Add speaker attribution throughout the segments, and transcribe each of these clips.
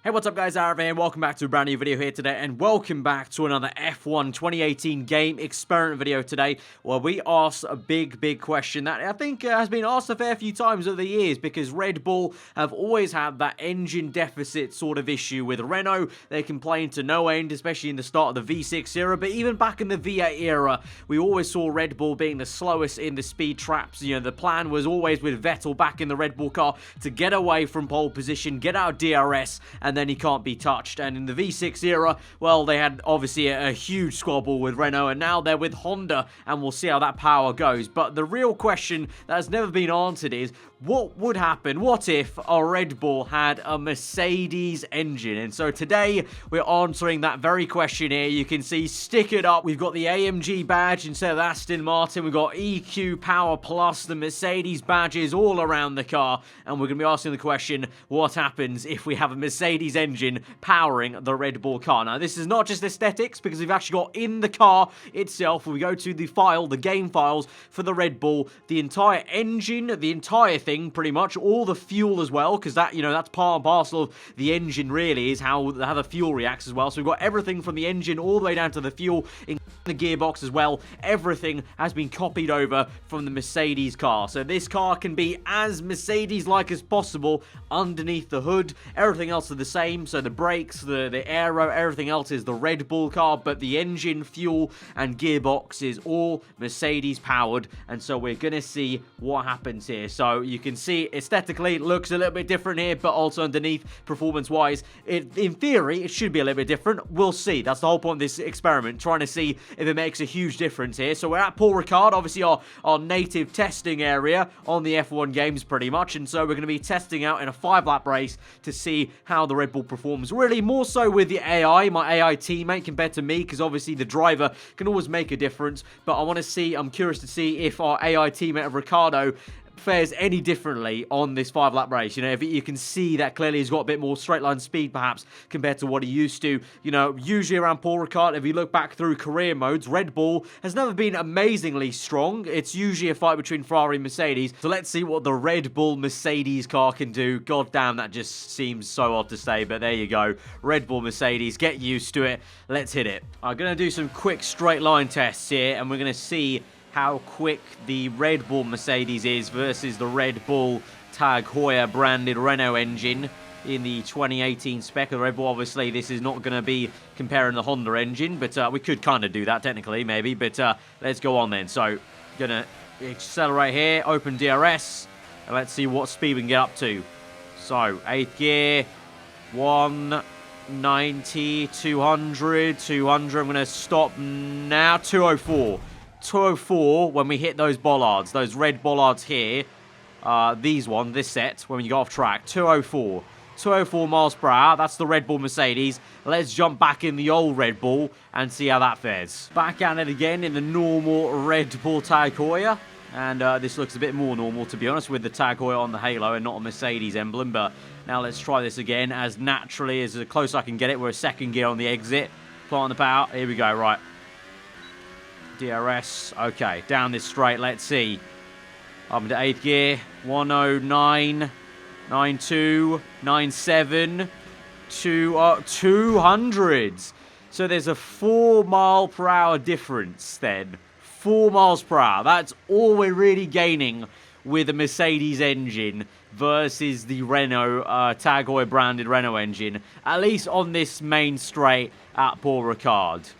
Speaker 1: Hey, what's up guys, aarava here, welcome back to a brand new video here today, and welcome back to another F1 2018 game experiment video today, where we ask a big question that I think has been asked a fair few times over the years, because Red Bull have always had that engine deficit sort of issue with Renault. They complained to no end, especially in the start of the V6 era, but even back in the V8 era, we always saw Red Bull being the slowest in the speed traps. You know, the plan was always with Vettel back in the Red Bull car to get away from pole position, get out of DRS, and then he can't be touched. And in the V6 era, well, they had obviously a huge squabble with Renault, and now they're with Honda, and we'll see how that power goes. But the real question that has never been answered is, what would happen? What if a Red Bull had a Mercedes engine? And so today, we're answering that very question here. You can see, stick it up. We've got the AMG badge instead of Aston Martin. We've got EQ Power Plus, the Mercedes badges all around the car. And we're going to be asking the question, what happens if we have a Mercedes engine powering the Red Bull car? Now, this is not just aesthetics, because we've actually got in the car itself, when we go to the file, the game files for the Red Bull, the entire engine, the entire thing, pretty much, all the fuel as well, because that, you know, that's part and parcel of the engine, really, is how the fuel reacts as well. So we've got everything from the engine all the way down to the fuel, in the gearbox as well. Everything has been copied over from the Mercedes car. So this car can be as Mercedes-like as possible underneath the hood. Everything else is the same. So the brakes, the aero, everything else is the Red Bull car, but the engine, fuel, and gearbox is all Mercedes powered. And so we're going to see what happens here. So you can see aesthetically it looks a little bit different here, but also underneath, performance-wise, in theory, it should be a little bit different. We'll see. That's the whole point of this experiment, trying to see if it makes a huge difference here. So we're at Paul Ricard, obviously our native testing area on the F1 games pretty much, and so we're going to be testing out in a 5-lap race to see how the Red Bull performs. Really, more so with the AI, my AI teammate, compared to me, because obviously the driver can always make a difference, but I'm curious to see if our AI teammate of Ricardo fares any differently on this 5-lap race. You know, if you can see that clearly he's got a bit more straight line speed perhaps compared to what he used to. You know, usually around Paul Ricard, if you look back through career modes, Red Bull has never been amazingly strong. It's usually a fight between Ferrari and Mercedes. So let's see what the Red Bull Mercedes car can do. God damn, that just seems so odd to say, but there you go. Red Bull Mercedes, get used to it. Let's hit it. I'm going to do some quick straight line tests here, and we're going to see how quick the Red Bull Mercedes is versus the Red Bull Tag Heuer branded Renault engine in the 2018 spec of the Red Bull. Obviously, this is not going to be comparing the Honda engine, but we could kind of do that technically, maybe. But let's go on then. So, going to accelerate here, open DRS, and let's see what speed we can get up to. So, 8th gear, 190, 200, 200. I'm going to stop now, 204. 204 when we hit those bollards, those red bollards here, this set, when you go off track, 204 miles per hour, that's the Red Bull Mercedes. Let's jump back in the old Red Bull and see how that fares. Back at it again in the normal Red Bull Tag Heuer, and this looks a bit more normal, to be honest, with the Tag Heuer on the halo and not a Mercedes emblem. But now let's try this again as naturally, as close as I can get it. We're a 2nd gear on the exit, plant the power, here we go, right. DRS, okay, down this straight, let's see. Up into 8th gear, 109, 92, 97, 200s. So there's a 4 mile per hour difference then. 4 miles per hour, that's all we're really gaining with a Mercedes engine versus the Renault, Tag Heuer branded Renault engine, at least on this main straight at Paul Ricard.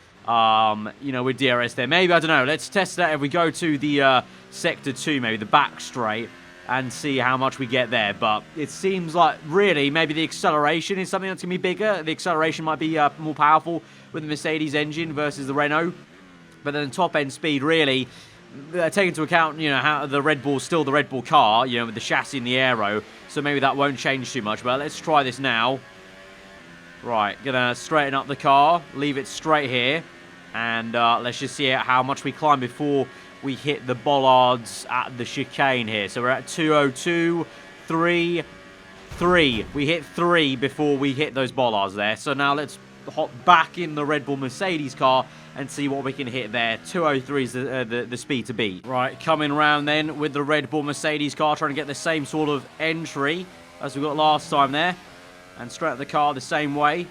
Speaker 1: You know, with DRS there. Maybe, I don't know, let's test that if we go to the Sector 2, maybe the back straight, and see how much we get there. But it seems like, really, maybe the acceleration is something that's going to be bigger. The acceleration might be more powerful with the Mercedes engine versus the Renault. But then top-end speed, really, take into account, you know, how the Red Bull's still the Red Bull car, you know, with the chassis and the aero. So maybe that won't change too much. But let's try this now. Right, gonna straighten up the car, leave it straight here. And let's just see how much we climb before we hit the bollards at the chicane here. So we're at 202, 3. We hit 3 before we hit those bollards there. So now let's hop back in the Red Bull Mercedes car and see what we can hit there. 203 is the speed to beat. Right, coming around then with the Red Bull Mercedes car, trying to get the same sort of entry as we got last time there. And straight at the car the same way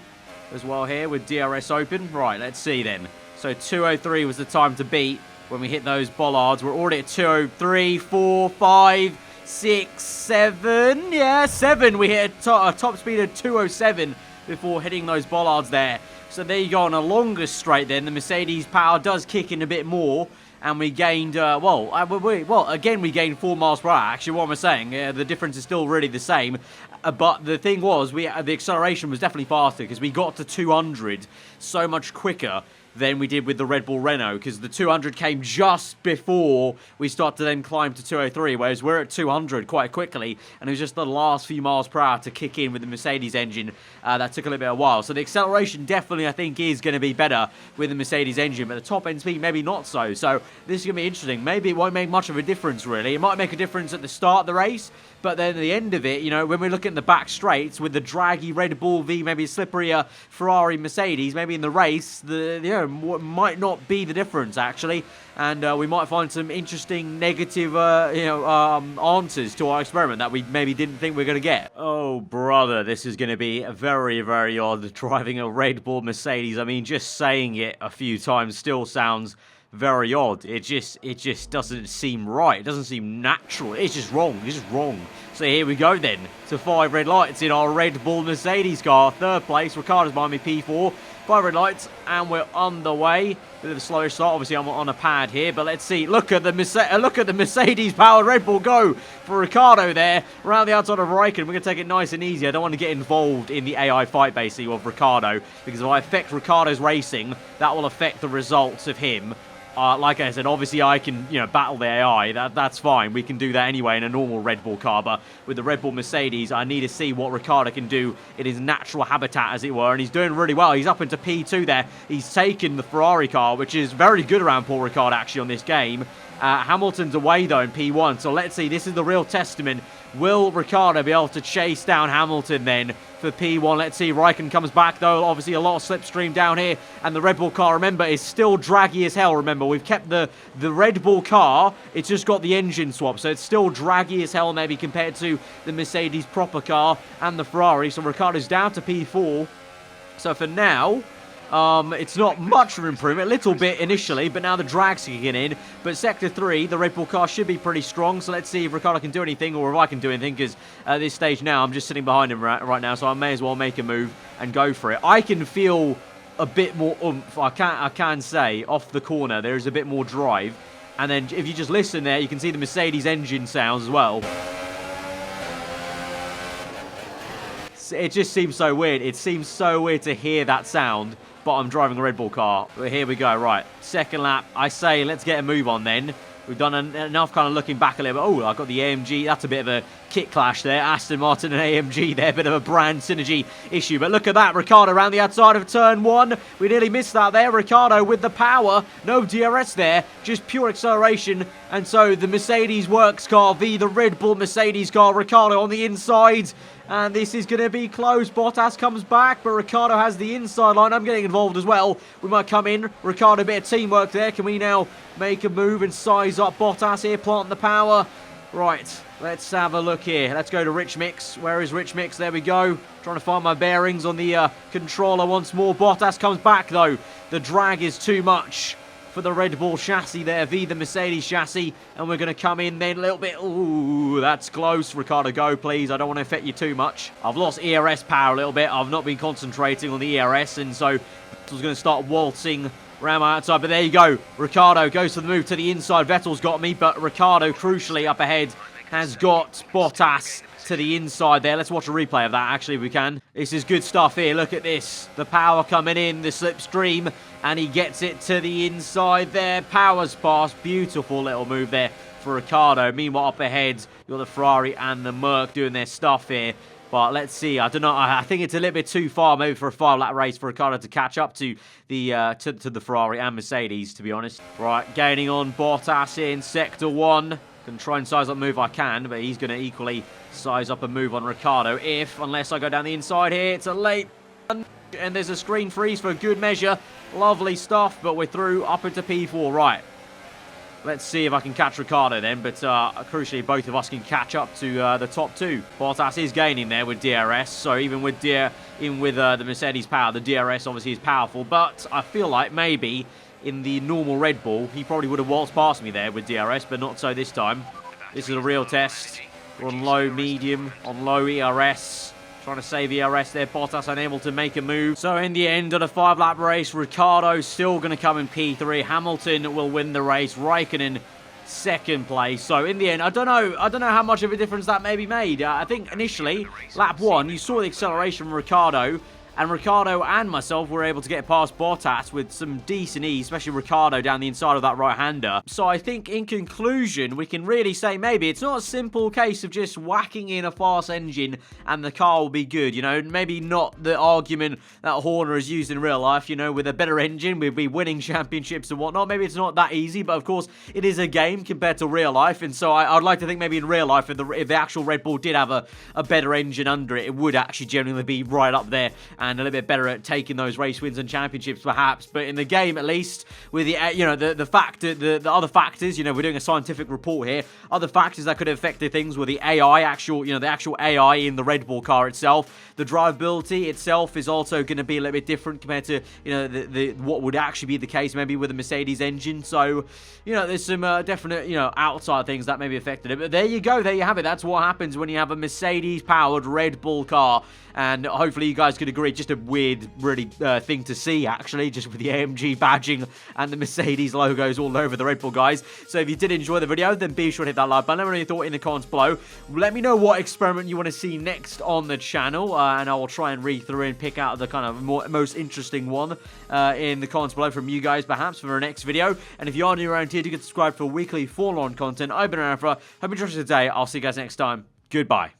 Speaker 1: as well here with DRS open. Right, let's see then. So 203 was the time to beat when we hit those bollards. We're already at 203, 4, 5, 6, 7. Yeah, 7. We hit a top speed of 207 before hitting those bollards there. So there you go, on a longer straight then. The Mercedes power does kick in a bit more. And we gained, again, we gained 4 miles per hour. Actually, what am I saying? The difference is still really the same. But the thing was, the acceleration was definitely faster because we got to 200 so much quicker than we did with the Red Bull Renault, because the 200 came just before we start to then climb to 203, whereas we're at 200 quite quickly, and it was just the last few miles per hour to kick in with the Mercedes engine. That took a little bit of a while. So the acceleration definitely, I think, is going to be better with the Mercedes engine, but the top end speed maybe not so. So this is going to be interesting. Maybe it won't make much of a difference, really. It might make a difference at the start of the race, but then at the end of it, you know, when we're looking at the back straights with the draggy Red Bull v maybe slipperier Ferrari Mercedes, maybe in the race, might not be the difference actually, and we might find some interesting negative, answers to our experiment that we maybe didn't think we were going to get. Oh brother, this is going to be very, very odd driving a Red Bull Mercedes. I mean, just saying it a few times still sounds very odd. It just doesn't seem right. It doesn't seem natural. It's just wrong. It's just wrong. So here we go then to 5 red lights in our Red Bull Mercedes car. 3rd place. Ricardo's behind me, P4. 5 red lights, and we're on the way. Bit of a slow start. Obviously, I'm on a pad here, but let's see. Look at the Mercedes-powered Red Bull go for Ricciardo there around the outside of Raikkonen. We're going to take it nice and easy. I don't want to get involved in the AI fight, basically, of Ricciardo, because if I affect Ricciardo's racing, that will affect the results of him. Like I said, obviously I can, battle the AI. That's fine. We can do that anyway in a normal Red Bull car. But with the Red Bull Mercedes, I need to see what Ricciardo can do in his natural habitat, as it were. And he's doing really well. He's up into P2 there. He's taken the Ferrari car, which is very good around Paul Ricard, actually, on this game. Hamilton's away, though, in P1. So let's see. This is the real testament. Will Ricciardo be able to chase down Hamilton then for P1? Let's see. Raikkonen comes back, though. Obviously, a lot of slipstream down here. And the Red Bull car, remember, is still draggy as hell. Remember, we've kept the Red Bull car. It's just got the engine swap. So it's still draggy as hell, maybe, compared to the Mercedes proper car and the Ferrari. So Ricciardo's down to P4. So for now, it's not much of an improvement, a little bit initially, but now the drag's kicking in. But Sector 3, the Red Bull car should be pretty strong, so let's see if Ricciardo can do anything, or if I can do anything, because at this stage now, I'm just sitting behind him right now, so I may as well make a move and go for it. I can feel a bit more oomph, I can say, off the corner. There is a bit more drive. And then if you just listen there, you can see the Mercedes engine sounds as well. It just seems so weird. It seems so weird to hear that sound, but I'm driving a Red Bull car. But here we go, right. 2nd lap. I say let's get a move on then. We've done enough kind of looking back a little bit. Oh, I got the AMG. That's a bit of a kit clash there. Aston Martin and AMG there. Bit of a brand synergy issue. But look at that. Ricciardo around the outside of turn 1. We nearly missed that there. Ricciardo with the power. No DRS there. Just pure acceleration. And so the Mercedes works car v the Red Bull Mercedes car. Ricciardo on the inside. And this is going to be close. Bottas comes back, but Ricciardo has the inside line. I'm getting involved as well. We might come in. Ricciardo, a bit of teamwork there. Can we now make a move and size up Bottas here, planting the power? Right, let's have a look here. Let's go to Rich Mix. Where is Rich Mix? There we go. Trying to find my bearings on the controller once more. Bottas comes back, though. The drag is too much for the Red Bull chassis there, v the Mercedes chassis, and we're going to come in then a little bit. Ooh, that's close. Ricciardo, go please. I don't want to affect you too much. I've lost ERS power a little bit. I've not been concentrating on the ERS, and so I was going to start waltzing around my outside, but there you go. Ricciardo goes for the move to the inside. Vettel's got me, but Ricciardo, crucially up ahead, has got Bottas to the inside there. Let's watch a replay of that, actually, if we can. This is good stuff here. Look at this. The power coming in, the slipstream, and he gets it to the inside there. Power's pass. Beautiful little move there for Ricciardo. Meanwhile, up ahead, you've got the Ferrari and the Merc doing their stuff here. But let's see. I don't know. I think it's a little bit too far, maybe for a 5-lap race for Ricciardo to catch up to the to the Ferrari and Mercedes, to be honest. Right, gaining on Bottas in Sector 1. Can try and size up a move I can, but he's going to equally size up a move on Ricciardo unless I go down the inside here. It's a late one, and there's a screen freeze for good measure. Lovely stuff, but we're through up into P4. Right. Let's see if I can catch Ricciardo then, but crucially, both of us can catch up to the top two. Bottas is gaining there with DRS, so even with the Mercedes power, the DRS obviously is powerful, but I feel like maybe in the normal Red Bull, he probably would have waltzed past me there with DRS, but not so this time. This is a real test. We're on low, medium, on low ERS. Trying to save ERS there. Bottas unable to make a move. So in the end of the 5-lap race, Ricciardo still going to come in P3. Hamilton will win the race. Raikkonen second place. So in the end, I don't know how much of a difference that maybe made. I think initially, lap 1, you saw the acceleration from Ricciardo. And Ricciardo and myself were able to get past Bottas with some decent ease, especially Ricciardo down the inside of that right-hander. So I think in conclusion, we can really say maybe it's not a simple case of just whacking in a fast engine and the car will be good, you know. Maybe not the argument that Horner has used in real life, you know, with a better engine, we'd be winning championships and whatnot. Maybe it's not that easy, but of course, it is a game compared to real life. And so I'd like to think maybe in real life, if the actual Red Bull did have a better engine under it, it would actually genuinely be right up there and a little bit better at taking those race wins and championships perhaps. But in the game, at least, with the the other factors, you know, we're doing a scientific report here, other factors that could have affected things were the AI, the actual AI in the Red Bull car itself. The drivability itself is also going to be a little bit different compared to, you know, what would actually be the case maybe with a Mercedes engine. So, you know, there's some definite, you know, outside things that maybe affected it. But there you go, there you have it. That's what happens when you have a Mercedes-powered Red Bull car. And hopefully you guys could agree, just a weird, really thing to see, actually, just with the AMG badging and the Mercedes logos all over the Red Bull, guys. So if you did enjoy the video, then be sure to hit that like button. Let me know your thought in the comments below. Let me know what experiment you want to see next on the channel, and I will try and read through and pick out the kind of most interesting one in the comments below from you guys, perhaps, for our next video. And if you are new around here, do get subscribed for weekly Formula 1 content. I've been aarava. Hope you enjoyed today. I'll see you guys next time. Goodbye.